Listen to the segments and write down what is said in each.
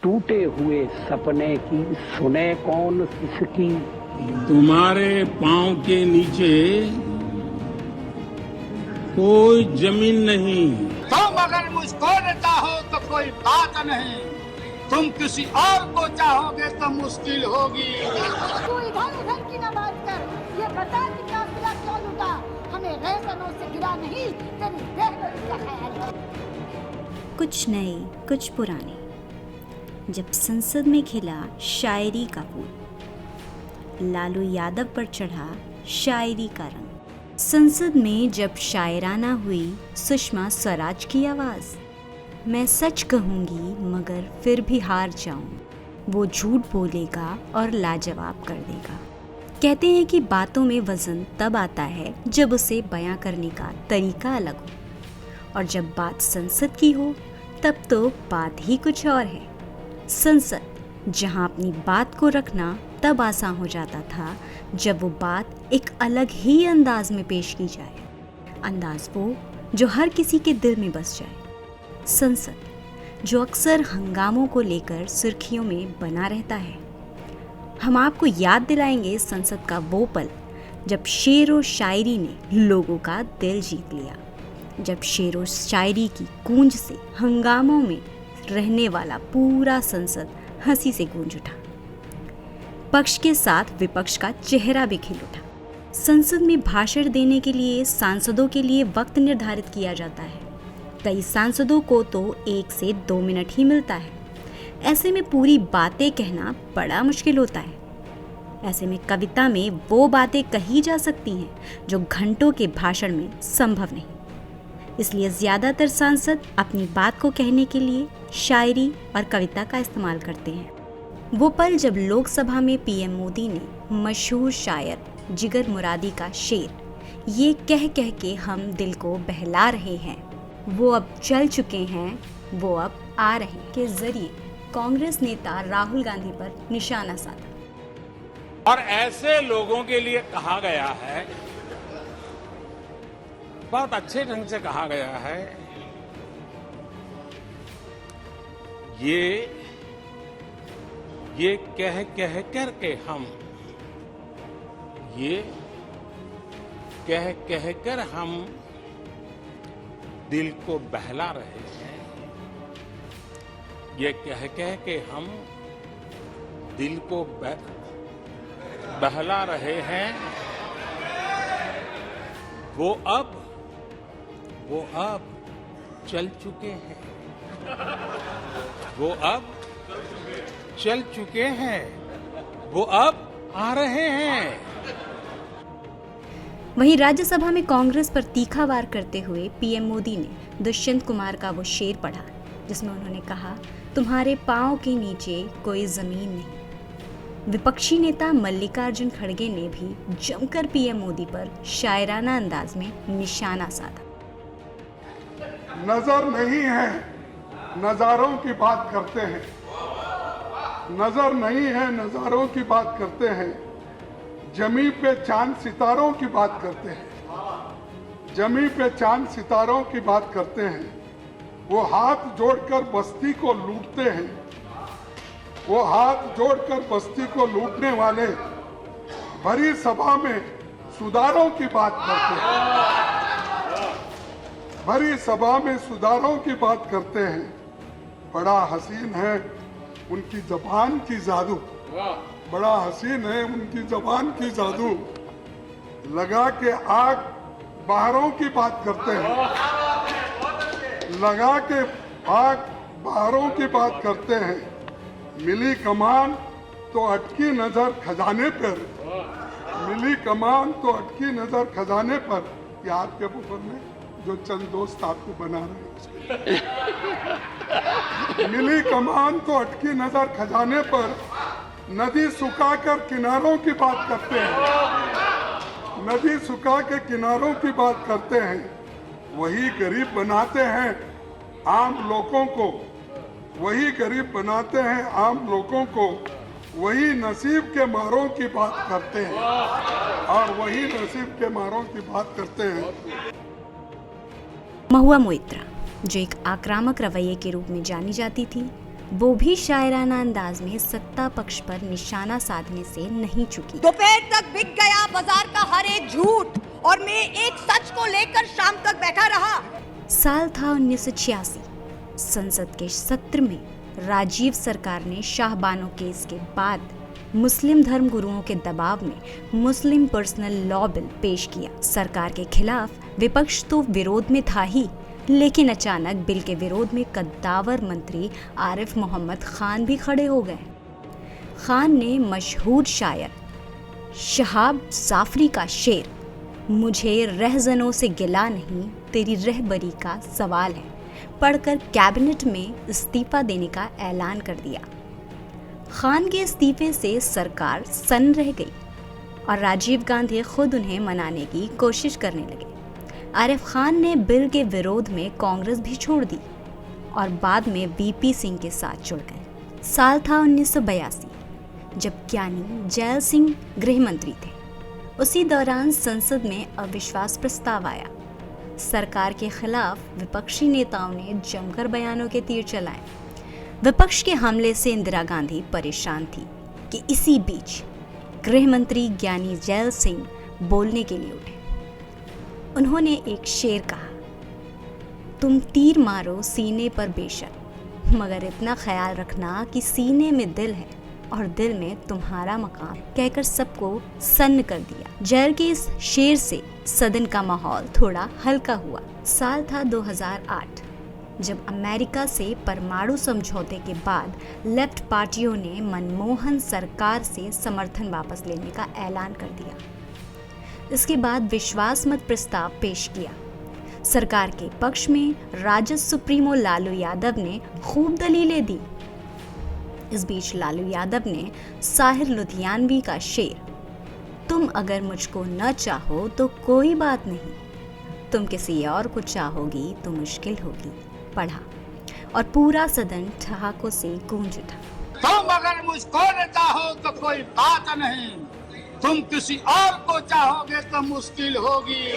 टूटे हुए सपने की सुने कौन किसकी। तुम्हारे पांव के नीचे कोई जमीन नहीं। तुम अगर मुझको न चाहो तो कोई बात नहीं, तुम किसी और को चाहोगे तो मुश्किल होगी। तू इधर उधर की न बात कर, ये बता कि काफिला क्यों लुटा, हमें रेज़नों से गिरा नहीं, तेरी बेहतरी का ख्याल। कुछ नए कुछ पुराने। जब संसद में खिला शायरी का फूल, लालू यादव पर चढ़ा शायरी का रंग। संसद में जब शायराना हुई सुषमा स्वराज की आवाज़, मैं सच कहूँगी मगर फिर भी हार जाऊँ, वो झूठ बोलेगा और लाजवाब कर देगा। कहते हैं कि बातों में वज़न तब आता है जब उसे बयां करने का तरीका अलग हो, और जब बात संसद की हो तब तो बात ही कुछ और है। संसद, जहां अपनी बात को रखना तब आसान हो जाता था जब वो बात एक अलग ही अंदाज में पेश की जाए, अंदाज वो जो हर किसी के दिल में बस जाए। संसद, जो अक्सर हंगामों को लेकर सुर्खियों में बना रहता है। हम आपको याद दिलाएंगे संसद का वो पल जब शेर और शायरी ने लोगों का दिल जीत लिया, जब शेर और शायरी की गूंज से हंगामों में रहने वाला पूरा संसद हंसी से गूंज उठा। पक्ष के साथ विपक्ष का चेहरा भी खिल उठा। संसद में भाषण देने के लिए सांसदों के लिए वक्त निर्धारित किया जाता है। कई सांसदों को तो 1 से 2 मिनट ही मिलता है। ऐसे में पूरी बातें कहना बड़ा मुश्किल होता है। ऐसे में कविता में वो बातें कही जा सकती हैं जो घंटों के भाषण में संभव नहीं। इसलिए ज़्यादातर सांसद अपनी बात को कहने के लिए शायरी और कविता का इस्तेमाल करते हैं। वो पल जब लोकसभा में पीएम मोदी ने मशहूर शायर जिगर मुरादी का शेर, ये कह कह के हम दिल को बहला रहे हैं, वो अब चल चुके हैं, वो अब आ रहे हैं, के जरिए कांग्रेस नेता राहुल गांधी पर निशाना साधा। और ऐसे लोगों के लिए कहा गया है, बहुत अच्छे ढंग से कहा गया है, ये कह कह कर के हम, ये कह कह कर हम दिल को बहला रहे हैं, ये कह कह के हम दिल को बहला रहे हैं। वो अब चल चुके हैं, वो अब चल चुके हैं, वो अब आ रहे हैं। वहीं राज्यसभा में कांग्रेस पर तीखा वार करते हुए पीएम मोदी ने दुष्यंत कुमार का वो शेर पढ़ा जिसमें उन्होंने कहा, तुम्हारे पांव के नीचे कोई जमीन नहीं। विपक्षी नेता मल्लिकार्जुन खड़गे ने भी जमकर पीएम मोदी पर शायराना अंदाज में निशाना साधा। नजर नहीं है, नजारों की बात करते हैं। नजर नहीं है, नजारों की बात करते हैं। जमी पे चांद सितारों की बात करते हैं। जमी पे चांद सितारों की बात करते हैं। वो हाथ जोड़कर बस्ती को लूटते हैं। वो हाथ जोड़कर बस्ती को लूटने वाले भरी सभा में सुधारों की बात करते हैं। भरी सभा में सुधारों की बात करते हैं। बड़ा हसीन है उनकी जबान की जादू, बड़ा हसीन है उनकी जबान की जादू। लगा के आग बाहरों की बात करते हैं। लगा के आग बाहरों की बात करते हैं। मिली कमान तो अटकी नजर खजाने पर। मिली कमान तो अटकी नजर खजाने पर। ये आपके ऊपर में जो चंद दोस्त आपको बना रहे हैं। मिली कमान तो अटकी नजर खजाने पर। नदी सुखाकर किनारों की बात करते हैं। नदी सुखा के किनारों की बात करते हैं। वही गरीब बनाते हैं आम लोगों को। वही गरीब बनाते हैं आम लोगों को। वही नसीब के मारों की बात करते हैं। और वही नसीब के मारों की बात करते हैं। महुआ मोइत्रा, जो एक आक्रामक रवैये के रूप में जानी जाती थी, वो भी शायराना अंदाज में सत्ता पक्ष पर निशाना साधने से नहीं चुकी। दोपहर तक बिक गया बाजार का हर एक झूठ और मैं एक सच को लेकर शाम तक बैठा रहा। साल था 1986। संसद के सत्र में राजीव सरकार ने शाहबानो केस के बाद मुस्लिम धर्म गुरुओं के दबाव में मुस्लिम पर्सनल लॉ बिल पेश किया। सरकार के खिलाफ विपक्ष तो विरोध में था ही, लेकिन अचानक बिल के विरोध में कद्दावर मंत्री आरिफ मोहम्मद खान भी खड़े हो गए। खान ने मशहूर शायर शहाब जाफरी का शेर "मुझे रहजनों से गिला नहीं, तेरी रहबरी का सवाल है" पढ़कर कैबिनेट में इस्तीफा देने का ऐलान कर दिया। खान के इस्तीफे से सरकार सन्न रह गई और राजीव गांधी खुद उन्हें मनाने की कोशिश करने लगे। आरिफ खान ने बिल के विरोध में कांग्रेस भी छोड़ दी और बाद में वीपी सिंह के साथ जुड़ गए। साल था 1982, जब ज्ञानी जैल सिंह गृह मंत्री थे। उसी दौरान संसद में अविश्वास प्रस्ताव आया। सरकार के खिलाफ विपक्षी नेताओं ने जमकर बयानों के तीर चलाए। विपक्ष के हमले से इंदिरा गांधी परेशान थी कि इसी बीच गृह मंत्री ज्ञानी जैल सिंह बोलने के लिए उठे। उन्होंने एक शेर कहा, "तुम तीर मारो सीने पर बेशक, मगर इतना ख्याल रखना कि सीने में दिल है और दिल में तुम्हारा मकाम", कहकर सबको सन्न कर दिया। जैल के इस शेर से सदन का माहौल थोड़ा हल्का हुआ। साल था 2008, जब अमेरिका से परमाणु समझौते के बाद लेफ्ट पार्टियों ने मनमोहन सरकार से समर्थन वापस लेने का ऐलान कर दिया। इसके बाद विश्वास मत प्रस्ताव पेश किया। सरकार के पक्ष में राजद सुप्रीमो लालू यादव ने खूब दलीलें दी। इस बीच लालू यादव ने साहिर लुधियानवी का शेर "तुम अगर मुझको न चाहो तो कोई बात नहीं, तुम किसी और को चाहोगी तो मुश्किल होगी" पढ़ा और पूरा सदन ठहाकों से गूंज उठा। तुम अगर मुझको न चाहो तो कोई बात नहीं, तुम किसी और को चाहोगे तो मुश्किल होगी।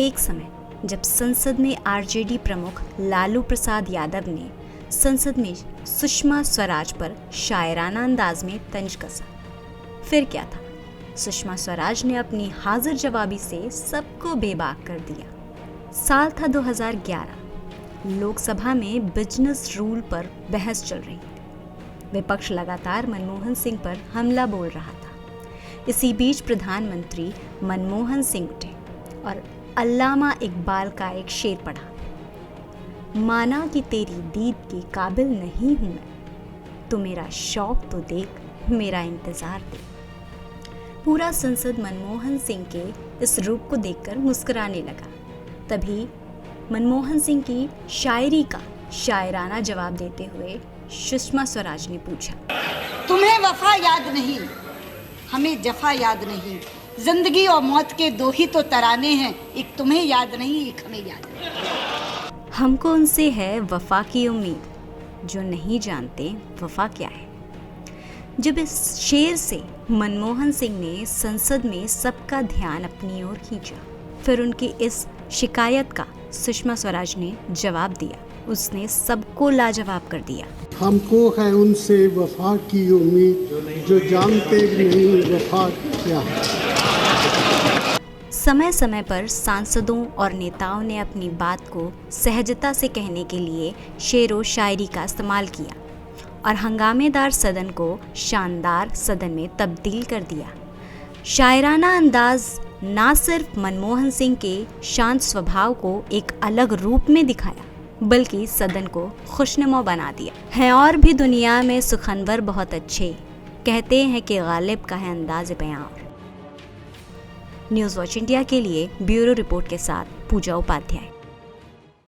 एक समय जब संसद में आरजेडी प्रमुख लालू प्रसाद यादव ने संसद में सुषमा स्वराज पर शायराना अंदाज में तंज कसा। फिर क्या था, सुषमा स्वराज ने अपनी हाजिर जवाबी से सबको बेबाक कर दिया। साल था 2011, लोकसभा में बिजनेस रूल पर बहस चल रही थी। विपक्ष लगातार मनमोहन सिंह पर हमला बोल रहा था। इसी बीच प्रधानमंत्री मनमोहन सिंह उठे और अल्लामा इकबाल का एक शेर पढ़ा, "माना कि तेरी दीद के काबिल नहीं हूं मैं, तो मेरा शौक तो देख, मेरा इंतजार देख"। पूरा संसद मनमोहन सिंह के इस रूप को देखकर मुस्कुराने लगा। तभी मनमोहन सिंह की शायरी का शायराना जवाब देते हुए सुषमा स्वराज ने पूछा, तुम्हें वफा याद नहीं, हमें जफा याद नहीं, जिंदगी और मौत के दो ही तो तराने हैं, एक तुम्हें याद नहीं, एक हमें याद नहीं। हमको उनसे है वफा की उम्मीद, जो नहीं जानते वफा क्या है। जब इस शेर से मनमोहन सिंह ने संसद में सबका ध्यान अपनी ओर खींचा, फिर उनकी इस शिकायत का सुषमा स्वराज ने जवाब दिया। उसने सबको लाजवाब कर दिया, हमको है उनसे वफा की उम्मीद, जो जानते नहीं वफा क्या है। समय समय पर सांसदों और नेताओं ने अपनी बात को सहजता से कहने के लिए शेर व शायरी का इस्तेमाल किया और हंगामेदार सदन को शानदार सदन में तब्दील कर दिया। शायराना अंदाज ना सिर्फ मनमोहन सिंह के शांत स्वभाव को एक अलग रूप में दिखाया, बल्कि सदन को खुशनुमा बना दिया। हैं और भी दुनिया में सुखनवर बहुत अच्छे, कहते हैं कि गालिब का है अंदाज़ बयां। न्यूज़ वॉच इंडिया के लिए ब्यूरो रिपोर्ट के साथ पूजा उपाध्याय।